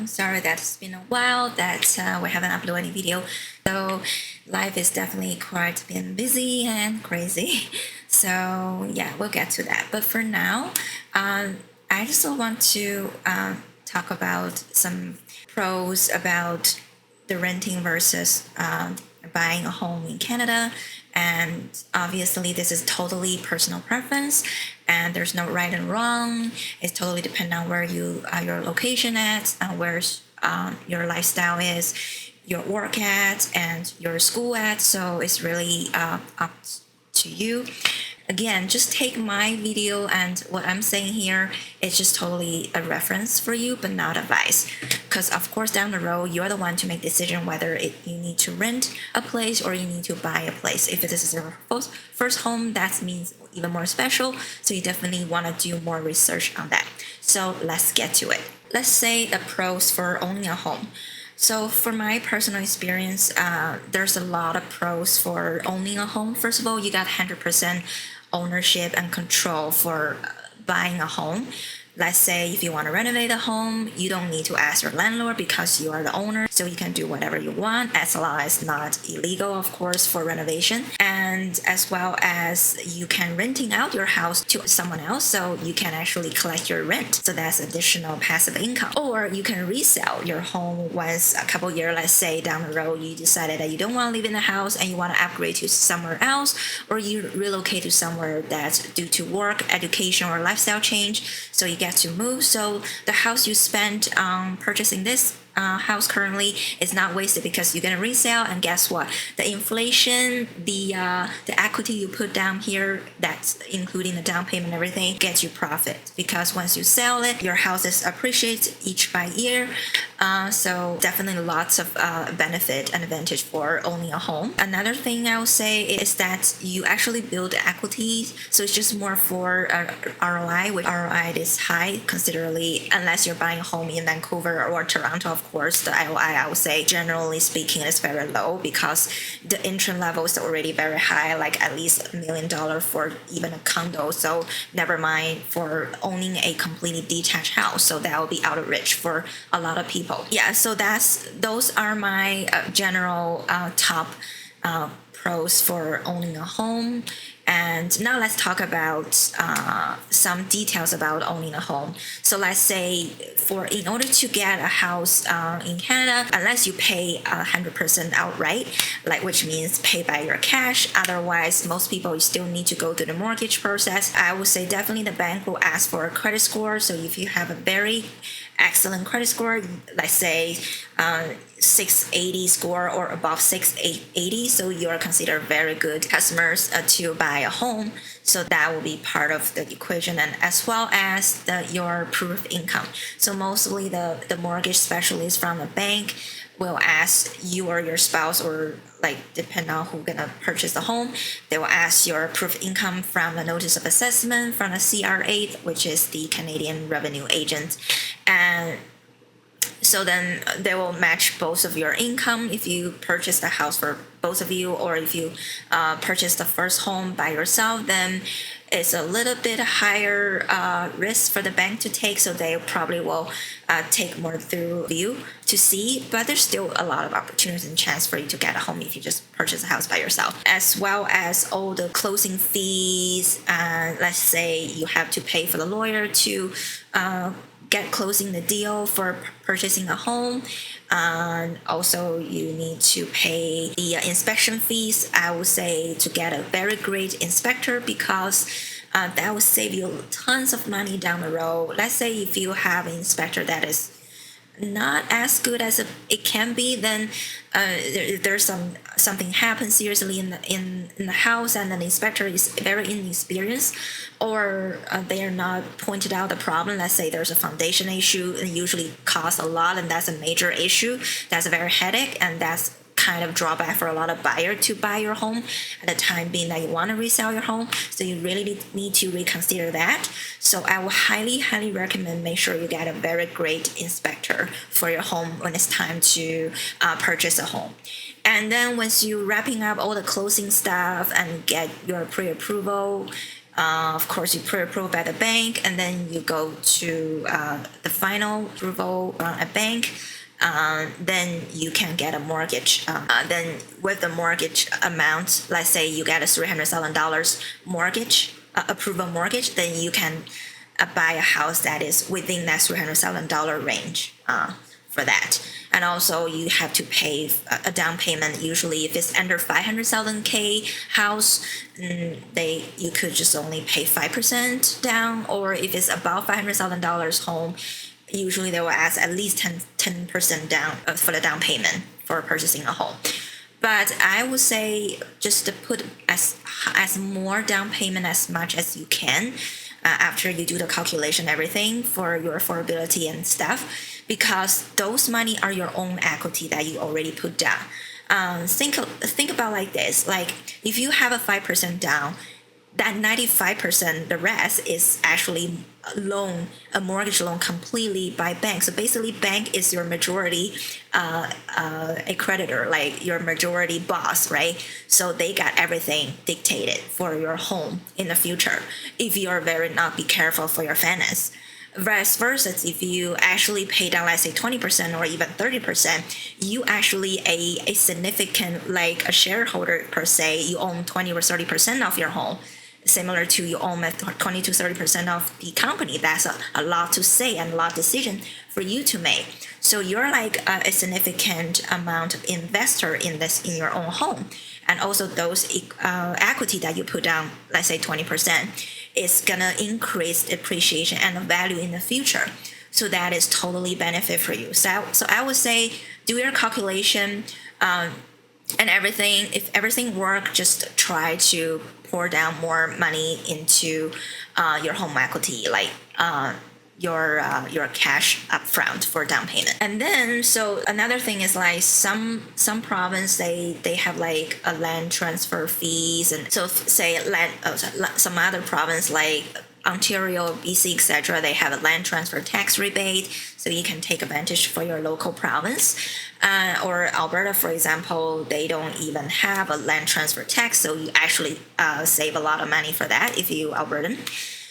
Sorry that it's been a while that we haven't uploaded any video. So life is definitely quite been busy and crazy. So yeah, we'll get to that. But for now, I just want to talk about some pros about the renting versus buying a home in Canada. And obviously, this is totally personal preference, and there's no right and wrong. It's totally dependent on where your location at, where your lifestyle is, your work at, and your school at. So it's really up to you. Again, just take my video and what I'm saying here is just totally a reference for you, but not advice. Because of course, down the road, you're the one to make decision whether you need to rent a place or you need to buy a place. If this is your first home, that means even more special. So you definitely want to do more research on that. So let's get to it. Let's say the pros for owning a home. So for my personal experience, there's a lot of pros for owning a home. First of all, you got 100% ownership and control for buying a home. Let's say if you want to renovate a home, you don't need to ask your landlord because you are the owner. So you can do whatever you want as long as not illegal, of course, for renovation. And as well as you can renting out your house to someone else. So you can actually collect your rent. So that's additional passive income. Or you can resell your home once a couple years, let's say down the road, you decided that you don't want to live in the house and you want to upgrade to somewhere else, or you relocate to somewhere that's due to work, education, or lifestyle change. So you get to move. So the house you spent on purchasing this house currently is not wasted because you're gonna resell, and guess what? The inflation, the equity you put down here, that's including the down payment and everything, gets you profit because once you sell it, your house is appreciates each by year. So definitely lots of benefit and advantage for owning a home. Another thing I would say is that you actually build equity, so it's just more for ROI, which ROI is high considerably unless you're buying a home in Vancouver or Toronto. Of course, the ROI, I would say, generally speaking, is very low because the entry level is already very high, like at least $1 million for even a condo. So never mind for owning a completely detached house. So that will be out of reach for a lot of people. Yeah, so those are my general top pros for owning a home. And now let's talk about some details about owning a home. So let's say in order to get a house in Canada, unless you pay 100% outright, which means pay by your cash. Otherwise, most people still need to go through the mortgage process. I would say definitely the bank will ask for a credit score. So if you have a very excellent credit score, let's say 680 score or above 680, so you're considered very good customers to buy a home. So that will be part of the equation, and as well as your proof of income. So mostly the mortgage specialist from the bank will ask you or your spouse, or depending on who's gonna purchase the home, they will ask your proof of income from the notice of assessment from the CRA, which is the Canadian Revenue Agent. And so then they will match both of your income if you purchase the house for both of you, or if you purchase the first home by yourself, then it's a little bit higher risk for the bank to take. So they probably will take more through you to see, but there's still a lot of opportunities and chance for you to get a home if you just purchase a house by yourself, as well as all the closing fees. Let's say you have to pay for the lawyer to get closing the deal for purchasing a home. And also you need to pay the inspection fees, I would say, to get a very great inspector, because that will save you tons of money down the road. Let's say if you have an inspector that is not as good as it can be, then there's something happens seriously in the house, and the inspector is very inexperienced, or they are not pointed out the problem. Let's say there's a foundation issue, it usually costs a lot, and that's a major issue. That's a very headache, and that's kind of drawback for a lot of buyers to buy your home at the time being that you want to resell your home. So you really need to reconsider that. So I will highly recommend make sure you get a very great inspector for your home when it's time to purchase a home. And then once you wrapping up all the closing stuff and get your pre-approval, Of course, you pre-approve by the bank, and then you go to the final approval from a bank. Then you can get a mortgage. Then with the mortgage amount, let's say you get a $300,000 mortgage, approval mortgage, then you can buy a house that is within that $300,000 range for that. And also you have to pay a down payment. Usually if it's under 500,000 K house, you could just only pay 5% down, or if it's above $500,000 home, usually they will ask at least 10% down for the down payment for purchasing a home. But I would say just to put as more down payment as much as you can after you do the calculation, everything for your affordability and stuff, because those money are your own equity that you already put down. Think about like this: like if you have a 5% down, that 95%, the rest is actually a mortgage loan completely by bank. So basically, bank is your majority a creditor, like your majority boss, right? So they got everything dictated for your home in the future if you're very not be careful for your finance. Vice versa, if you actually pay down, let's say 20% or even 30%, you actually a significant, like a shareholder per se, you own 20 or 30% of your home. Similar to you own 20 to 30% of the company. That's a lot to say and a lot of decision for you to make. So you're like a significant amount of investor in your own home. And also those equity that you put down, let's say 20%, is gonna increase appreciation and the value in the future. So that is totally benefit for you. So I would say do your calculation and everything. If everything works, just try to pour down more money into your home equity, like your cash upfront for down payment. And then so another thing is like some province they have like a land transfer fees, and so say some other province like Ontario, BC, etc., they have a land transfer tax rebate, so you can take advantage for your local province. Or Alberta, for example, they don't even have a land transfer tax, so you actually save a lot of money for that if you Albertan.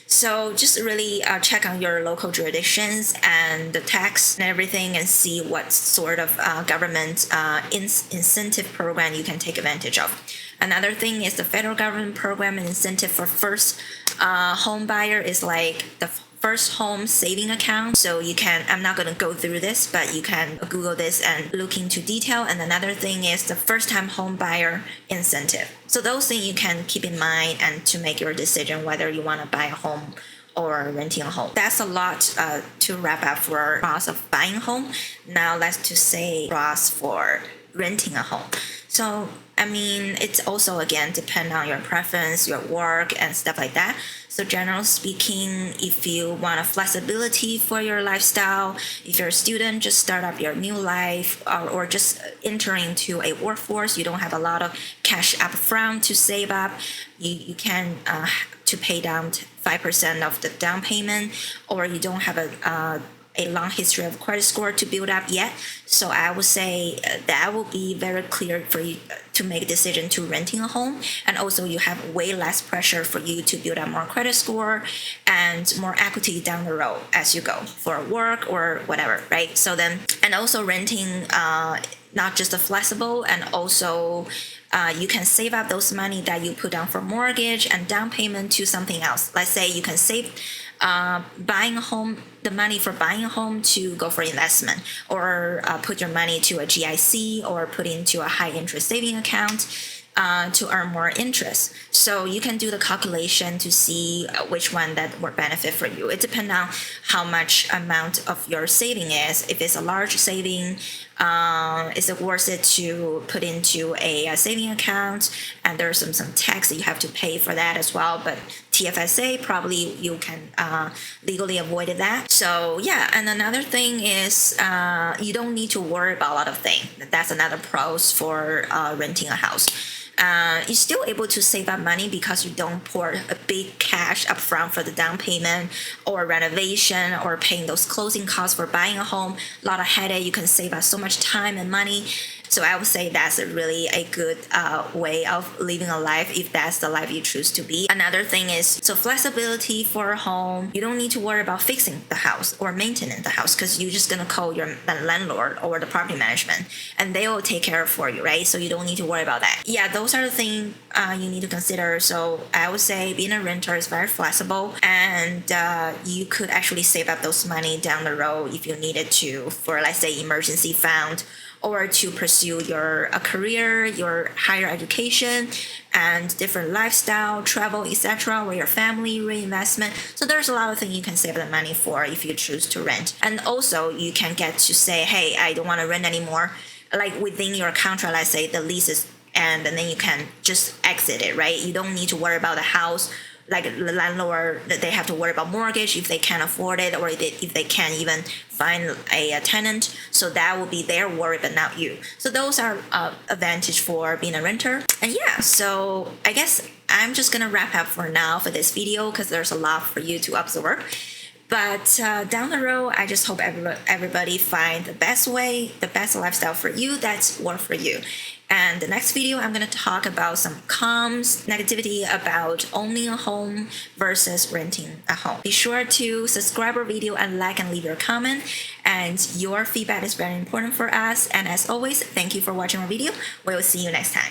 So just really check on your local jurisdictions and the tax and everything, and see what sort of government incentive program you can take advantage of. Another thing is the federal government program and incentive for first home buyer is like the first home saving account. So you can, I'm not going to go through this, but you can Google this and look into detail. And another thing is the first time home buyer incentive. So those things you can keep in mind and to make your decision whether you want to buy a home or renting a home. That's a lot to wrap up for pros of buying a home. Now let's just say pros for renting a home. So I mean, it's also again depend on your preference, your work, and stuff like that. So generally speaking, if you want a flexibility for your lifestyle, if you're a student, just start up your new life, or just entering into a workforce, you don't have a lot of cash up front to save up, you can to pay down 5% of the down payment, or you don't have a long history of credit score to build up yet. So I would say that will be very clear for you to make a decision to renting a home. And also you have way less pressure for you to build up more credit score and more equity down the road as you go for work or whatever, right? So then, and also renting, not just a flexible, and also you can save up those money that you put down for mortgage and down payment to something else. Let's say you can save buying a home, the money for buying a home to go for investment, or put your money to a GIC, or put into a high interest saving account to earn more interest. So you can do the calculation to see which one that will benefit for you. It depends on how much amount of your saving is. If it's a large saving, is it worth it to put into a saving account? And there's some tax that you have to pay for that as well. But TFSA, probably you can legally avoid that. So yeah, and another thing is you don't need to worry about a lot of things. That's another pros for renting a house. You're still able to save up money because you don't pour a big cash up front for the down payment or renovation or paying those closing costs for buying a home. A lot of headache. You can save up so much time and money. So I would say that's a good way of living a life if that's the life you choose to be. Another thing is, so flexibility for a home. You don't need to worry about fixing the house or maintaining the house because you're just gonna call your landlord or the property management and they will take care of for you, right? So you don't need to worry about that. Yeah, those are the things you need to consider. So I would say being a renter is very flexible, and you could actually save up those money down the road if you needed to for, let's say, emergency fund, or to pursue your career, your higher education, and different lifestyle, travel, etc., or your family reinvestment. So there's a lot of things you can save the money for if you choose to rent. And also you can get to say, hey, I don't want to rent anymore. Like within your contract, let's say the lease is, and then you can just exit it, right? You don't need to worry about the house. Like the landlord, they have to worry about mortgage if they can't afford it, or if they can't even find a tenant. So that will be their worry, but not you. So those are advantage for being a renter. And yeah, so I guess I'm just gonna wrap up for now for this video because there's a lot for you to absorb. But down the road, I just hope everybody find the best way, the best lifestyle for you that's work for you. And the next video, I'm going to talk about some cons, negativity about owning a home versus renting a home. Be sure to subscribe our video and like and leave your comment. And your feedback is very important for us. And as always, thank you for watching our video. We will see you next time.